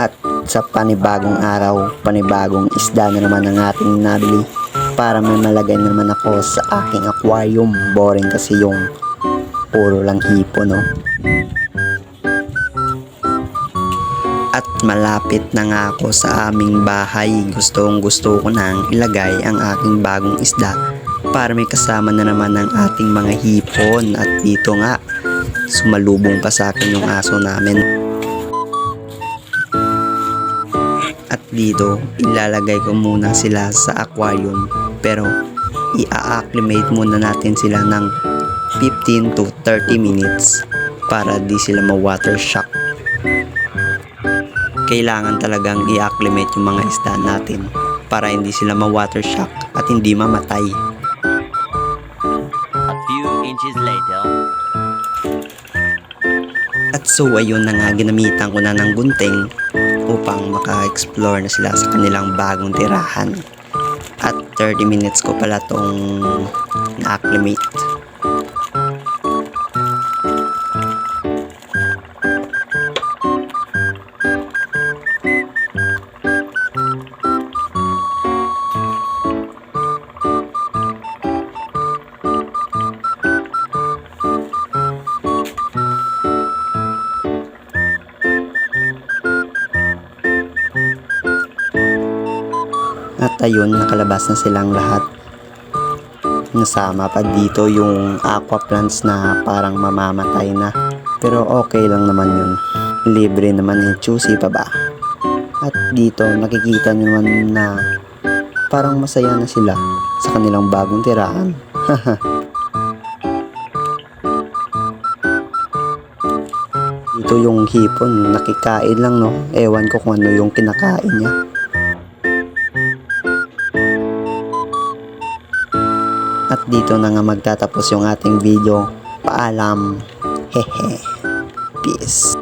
At sa panibagong araw, panibagong isda na naman ang ating nabili para may malagay na naman ako sa aking aquarium. Boring kasi yung puro lang hipon, no? At malapit na nga ako sa aming bahay. Gusto ko nang ilagay ang aking bagong isda para may kasama na naman ang ating mga hipon. At dito nga, sumalubong pa sa akin yung aso namin. At dito, ilalagay ko muna sila sa aquarium. Pero, i-acclimate muna natin sila ng 15 to 30 minutes para di sila ma-water shock. Kailangan talagang i-acclimate yung mga isda natin para hindi sila ma-water shock at hindi mamatay. A few inches later. At so ayun na nga, ginamitan ko na ng gunting upang maka-explore na sila sa kanilang bagong tirahan. At 30 minutes ko pala tong na-acclimate. At ayun, nakalabas na silang lahat. Nasama pa dito yung aqua plants na parang mamamatay na. Pero okay lang naman yun. Libre naman yung juicy pa ba. At dito nakikita nyo naman na parang masaya na sila sa kanilang bagong tirahan. Dito yung hipon, nakikain lang, no? Ewan ko kung ano yung kinakain niya. At dito na nga magtatapos yung ating video. Paalam. Hehe. Peace.